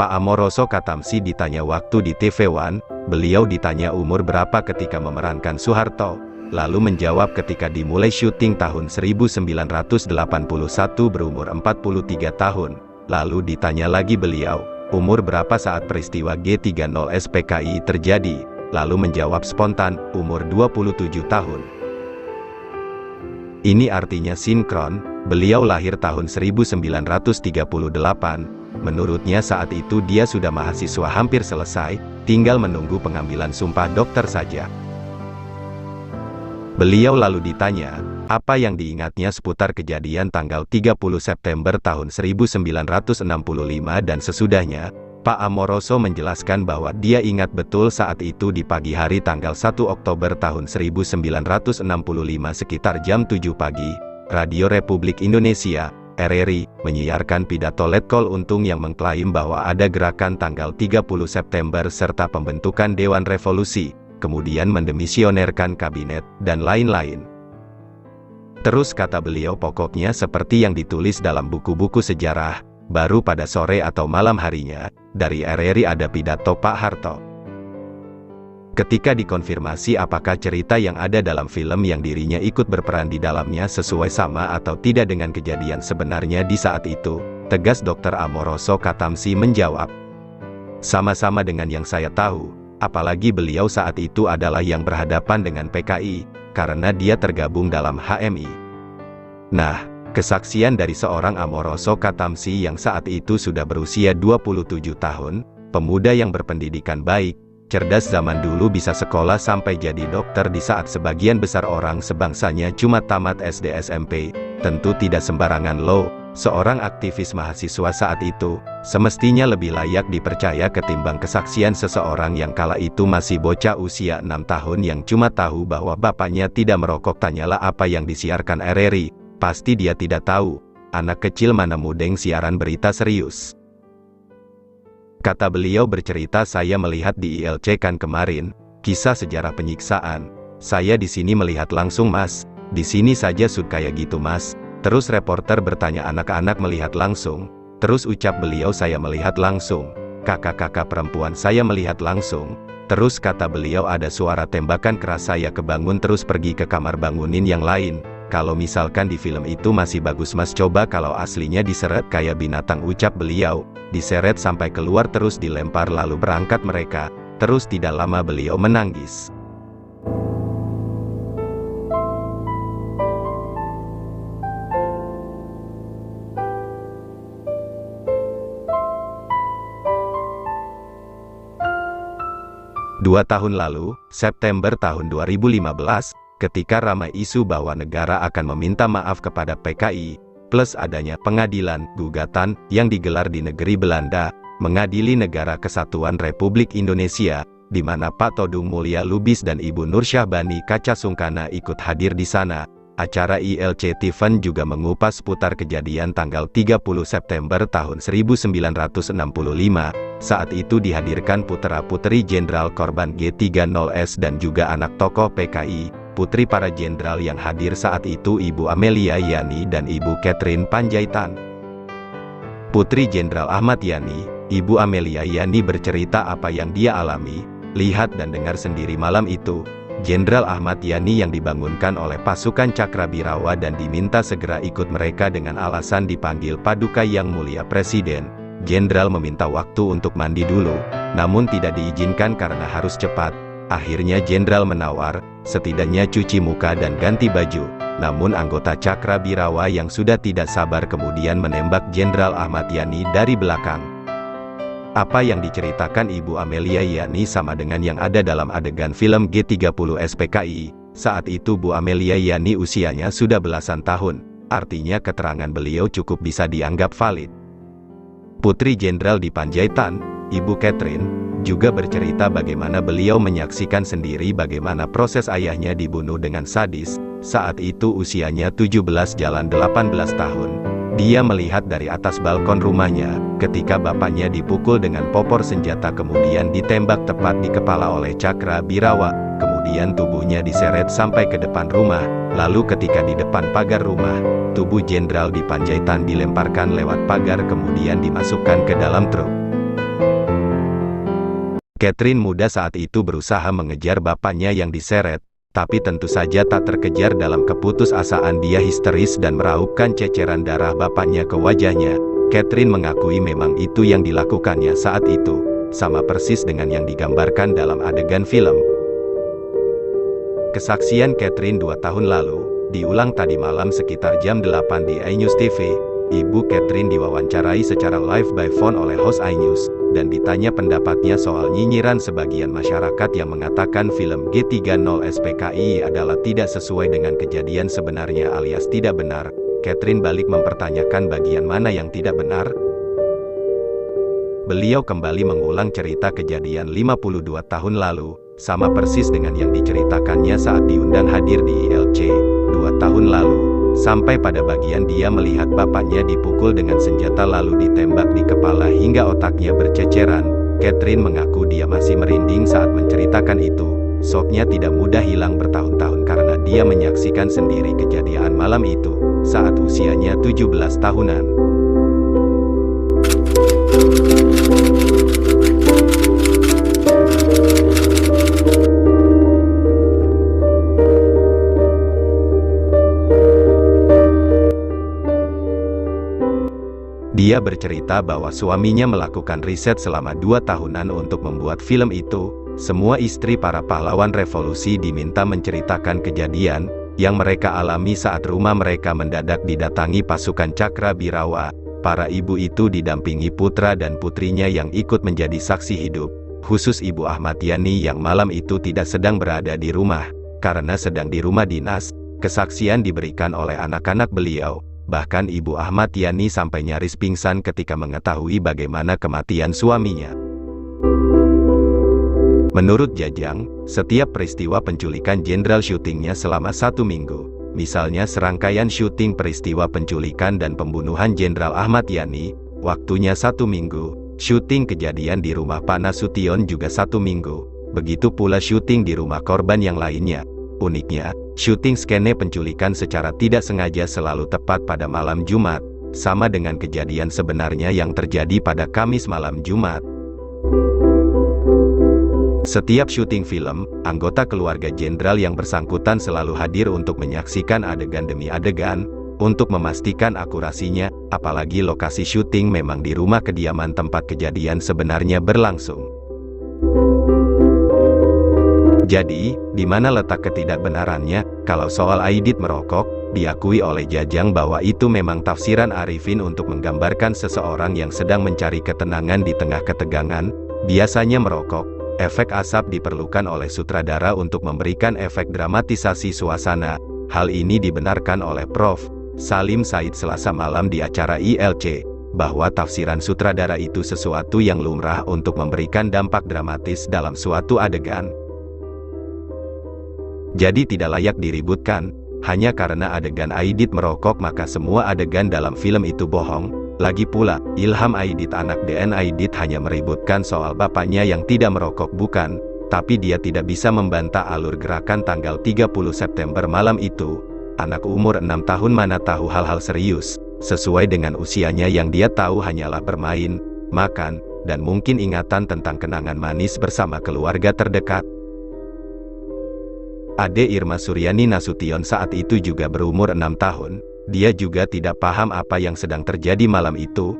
Pak Amoroso Katamsi ditanya waktu di TV One, beliau ditanya umur berapa ketika memerankan Soeharto, lalu menjawab ketika dimulai syuting tahun 1981 berumur 43 tahun. Lalu ditanya lagi beliau, umur berapa saat peristiwa G30 SPKI terjadi, lalu menjawab spontan, umur 27 tahun. Ini artinya sinkron, beliau lahir tahun 1938, menurutnya saat itu dia sudah mahasiswa hampir selesai, tinggal menunggu pengambilan sumpah dokter saja. Beliau lalu ditanya, apa yang diingatnya seputar kejadian tanggal 30 September tahun 1965 dan sesudahnya. Pak Amoroso menjelaskan bahwa dia ingat betul saat itu di pagi hari tanggal 1 Oktober tahun 1965 sekitar jam 7 pagi, Radio Republik Indonesia, RRI, menyiarkan pidato Letkol Untung yang mengklaim bahwa ada gerakan tanggal 30 September serta pembentukan Dewan Revolusi, kemudian mendemisionerkan kabinet, dan lain-lain. Terus kata beliau pokoknya seperti yang ditulis dalam buku-buku sejarah, baru pada sore atau malam harinya, dari RRI ada pidato Pak Harto. Ketika dikonfirmasi apakah cerita yang ada dalam film yang dirinya ikut berperan di dalamnya sesuai sama atau tidak dengan kejadian sebenarnya di saat itu, tegas Dr. Amoroso Katamsi menjawab, sama-sama dengan yang saya tahu, apalagi beliau saat itu adalah yang berhadapan dengan PKI, karena dia tergabung dalam HMI. Nah, kesaksian dari seorang Amoroso Katamsi yang saat itu sudah berusia 27 tahun, pemuda yang berpendidikan baik, cerdas zaman dulu bisa sekolah sampai jadi dokter di saat sebagian besar orang sebangsanya cuma tamat SD SMP, tentu tidak sembarangan loh. Seorang aktivis mahasiswa saat itu, semestinya lebih layak dipercaya ketimbang kesaksian seseorang yang kala itu masih bocah usia 6 tahun yang cuma tahu bahwa bapaknya tidak merokok. Tanyalah apa yang disiarkan RRI. Pasti dia tidak tahu, anak kecil mana mudeng siaran berita serius. Kata beliau bercerita, saya melihat di ILC kan kemarin, kisah sejarah penyiksaan. Saya di sini melihat langsung mas, di sini saja sud kayak gitu mas. Terus reporter bertanya anak-anak melihat langsung. Terus ucap beliau saya melihat langsung. Kakak-kakak perempuan saya melihat langsung. Terus kata beliau ada suara tembakan keras, saya kebangun terus pergi ke kamar bangunin yang lain. Kalau misalkan di film itu masih bagus mas, coba kalau aslinya diseret kayak binatang, ucap beliau. Diseret sampai keluar terus dilempar lalu berangkat mereka. Terus tidak lama beliau menangis. Dua tahun lalu, September tahun 2015, ketika ramai isu bahwa negara akan meminta maaf kepada PKI, plus adanya pengadilan gugatan yang digelar di negeri Belanda, mengadili Negara Kesatuan Republik Indonesia, di mana Pak Todung Mulya Lubis dan Ibu Nur Syahbani Kaca Sungkana ikut hadir di sana. Acara ILC Tiffen juga mengupas seputar kejadian tanggal 30 September tahun 1965. Saat itu dihadirkan putra-putri jenderal korban G30S dan juga anak tokoh PKI. Putri para jenderal yang hadir saat itu Ibu Amelia Yani dan Ibu Catherine Panjaitan. Putri Jenderal Ahmad Yani, Ibu Amelia Yani bercerita apa yang dia alami, lihat dan dengar sendiri malam itu. Jenderal Ahmad Yani yang dibangunkan oleh pasukan Cakrabirawa dan diminta segera ikut mereka dengan alasan dipanggil Paduka Yang Mulia Presiden. Jenderal meminta waktu untuk mandi dulu, namun tidak diizinkan karena harus cepat. Akhirnya jenderal menawar, setidaknya cuci muka dan ganti baju. Namun anggota Cakrabirawa yang sudah tidak sabar kemudian menembak Jenderal Ahmad Yani dari belakang. Apa yang diceritakan Ibu Amelia Yani sama dengan yang ada dalam adegan film G30 SPKI. Saat itu Bu Amelia Yani usianya sudah belasan tahun, artinya keterangan beliau cukup bisa dianggap valid. Putri Jenderal di Panjaitan, Ibu Catherine, juga bercerita bagaimana beliau menyaksikan sendiri bagaimana proses ayahnya dibunuh dengan sadis. Saat itu usianya 17 jalan 18 tahun. Dia melihat dari atas balkon rumahnya, ketika bapaknya dipukul dengan popor senjata kemudian ditembak tepat di kepala oleh Cakrabirawa. Kemudian tubuhnya diseret sampai ke depan rumah, lalu ketika di depan pagar rumah, tubuh jenderal di Panjaitan dilemparkan lewat pagar kemudian dimasukkan ke dalam truk. Catherine muda saat itu berusaha mengejar bapaknya yang diseret, tapi tentu saja tak terkejar. Dalam keputusasaan dia histeris dan meraupkan ceceran darah bapaknya ke wajahnya. Catherine mengakui memang itu yang dilakukannya saat itu, sama persis dengan yang digambarkan dalam adegan film. Kesaksian Catherine 2 tahun lalu, diulang tadi malam sekitar jam 8 di iNews TV. Ibu Catherine diwawancarai secara live by phone oleh host iNews, dan ditanya pendapatnya soal nyinyiran sebagian masyarakat yang mengatakan film G30 SPKI adalah tidak sesuai dengan kejadian sebenarnya alias tidak benar. Catherine balik mempertanyakan bagian mana yang tidak benar. Beliau kembali mengulang cerita kejadian 52 tahun lalu, sama persis dengan yang diceritakannya saat diundang hadir di ILC 2 tahun lalu. Sampai pada bagian dia melihat bapaknya dipukul dengan senjata lalu ditembak di kepala hingga otaknya berceceran. Catherine mengaku dia masih merinding saat menceritakan itu. Shocknya tidak mudah hilang bertahun-tahun karena dia menyaksikan sendiri kejadian malam itu, saat usianya 17 tahunan. Dia bercerita bahwa suaminya melakukan riset selama 2 tahunan untuk membuat film itu. Semua istri para pahlawan revolusi diminta menceritakan kejadian yang mereka alami saat rumah mereka mendadak didatangi pasukan Cakrabirawa. Para ibu itu didampingi putra dan putrinya yang ikut menjadi saksi hidup. Khusus Ibu Ahmad Yani yang malam itu tidak sedang berada di rumah, karena sedang di rumah dinas. Kesaksian diberikan oleh anak-anak beliau. Bahkan Ibu Ahmad Yani sampai nyaris pingsan ketika mengetahui bagaimana kematian suaminya. Menurut Jajang, setiap peristiwa penculikan jenderal syutingnya selama 1 minggu. Misalnya serangkaian syuting peristiwa penculikan dan pembunuhan Jenderal Ahmad Yani, waktunya 1 minggu. Syuting kejadian di rumah Pak Nasution juga 1 minggu. Begitu pula syuting di rumah korban yang lainnya. Uniknya, syuting skene penculikan secara tidak sengaja selalu tepat pada malam Jumat, sama dengan kejadian sebenarnya yang terjadi pada Kamis malam Jumat. Setiap syuting film, anggota keluarga jenderal yang bersangkutan selalu hadir untuk menyaksikan adegan demi adegan, untuk memastikan akurasinya, apalagi lokasi syuting memang di rumah kediaman tempat kejadian sebenarnya berlangsung. Jadi, di mana letak ketidakbenarannya? Kalau soal Aidit merokok, diakui oleh Jajang bahwa itu memang tafsiran Arifin untuk menggambarkan seseorang yang sedang mencari ketenangan di tengah ketegangan, biasanya merokok. Efek asap diperlukan oleh sutradara untuk memberikan efek dramatisasi suasana. Hal ini dibenarkan oleh Prof. Salim Said Selasa malam di acara ILC, bahwa tafsiran sutradara itu sesuatu yang lumrah untuk memberikan dampak dramatis dalam suatu adegan. Jadi tidak layak diributkan, hanya karena adegan Aidit merokok maka semua adegan dalam film itu bohong. Lagi pula, Ilham Aidit anak DN Aidit hanya meributkan soal bapaknya yang tidak merokok bukan, tapi dia tidak bisa membantah alur gerakan tanggal 30 September malam itu. Anak umur 6 tahun mana tahu hal-hal serius, sesuai dengan usianya yang dia tahu hanyalah bermain, makan, dan mungkin ingatan tentang kenangan manis bersama keluarga terdekat. Ade Irma Suryani Nasution saat itu juga berumur 6 tahun, dia juga tidak paham apa yang sedang terjadi malam itu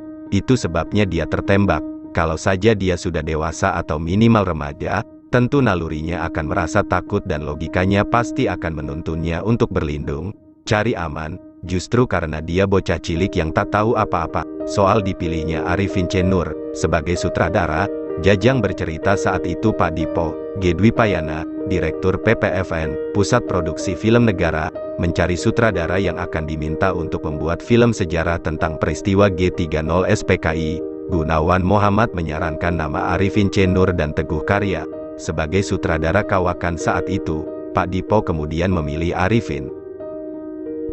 sebabnya dia tertembak. Kalau saja dia sudah dewasa atau minimal remaja, tentu nalurinya akan merasa takut dan logikanya pasti akan menuntunnya untuk berlindung, cari aman, justru karena dia bocah cilik yang tak tahu apa-apa. Soal dipilihnya Arifin C. Nur sebagai sutradara, Jajang bercerita saat itu Pak Dipo G. Dwipayana, Direktur PPFN, Pusat Produksi Film Negara, mencari sutradara yang akan diminta untuk membuat film sejarah tentang peristiwa G30 SPKI. Gunawan Muhammad menyarankan nama Arifin C. Nur dan Teguh Karya sebagai sutradara kawakan saat itu. Pak Dipo kemudian memilih Arifin.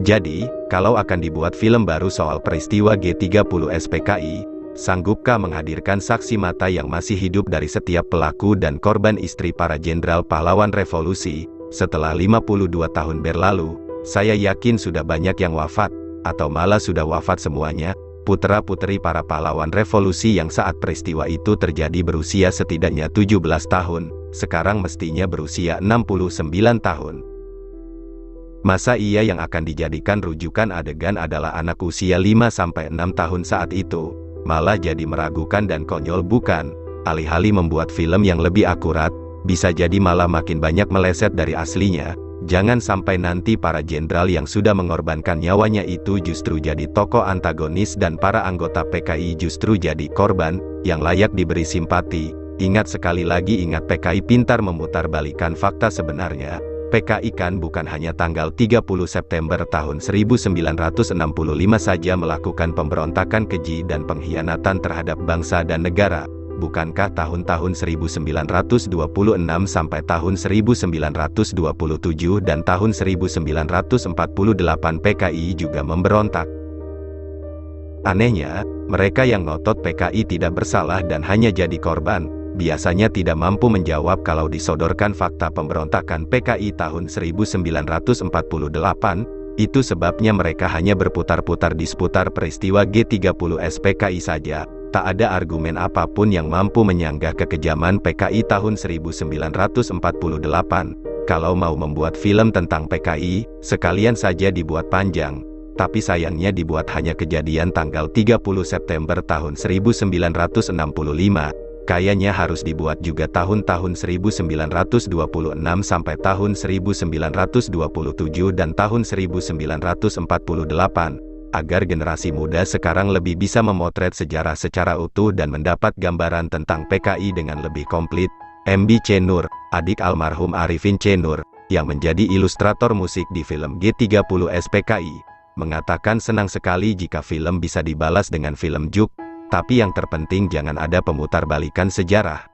Jadi, kalau akan dibuat film baru soal peristiwa G30 SPKI, sanggupkah menghadirkan saksi mata yang masih hidup dari setiap pelaku dan korban istri para jenderal pahlawan revolusi? Setelah 52 tahun berlalu, saya yakin sudah banyak yang wafat, atau malah sudah wafat semuanya. Putra-putri para pahlawan revolusi yang saat peristiwa itu terjadi berusia setidaknya 17 tahun, sekarang mestinya berusia 69 tahun. Masa iya yang akan dijadikan rujukan adegan adalah anak usia 5-6 tahun saat itu? Malah jadi meragukan dan konyol bukan? Alih-alih membuat film yang lebih akurat, bisa jadi malah makin banyak meleset dari aslinya. Jangan sampai nanti para jenderal yang sudah mengorbankan nyawanya itu justru jadi tokoh antagonis dan para anggota PKI justru jadi korban, yang layak diberi simpati. Ingat sekali lagi, ingat PKI pintar memutarbalikkan fakta sebenarnya. PKI kan bukan hanya tanggal 30 September tahun 1965 saja melakukan pemberontakan keji dan pengkhianatan terhadap bangsa dan negara. Bukankah tahun-tahun 1926 sampai tahun 1927 dan tahun 1948 PKI juga memberontak? Anehnya, mereka yang ngotot PKI tidak bersalah dan hanya jadi korban, biasanya tidak mampu menjawab kalau disodorkan fakta pemberontakan PKI tahun 1948, itu sebabnya mereka hanya berputar-putar di seputar peristiwa G30S PKI saja. Tak ada argumen apapun yang mampu menyanggah kekejaman PKI tahun 1948. Kalau mau membuat film tentang PKI, sekalian saja dibuat panjang. Tapi sayangnya dibuat hanya kejadian tanggal 30 September tahun 1965. Kayaknya harus dibuat juga tahun-tahun 1926 sampai tahun 1927 dan tahun 1948. Agar generasi muda sekarang lebih bisa memotret sejarah secara utuh dan mendapat gambaran tentang PKI dengan lebih komplit. MB C. Nur, adik almarhum Arifin C. Nur, yang menjadi ilustrator musik di film G30S PKI, mengatakan senang sekali jika film bisa dibalas dengan film Juk, tapi yang terpenting jangan ada pemutarbalikan sejarah.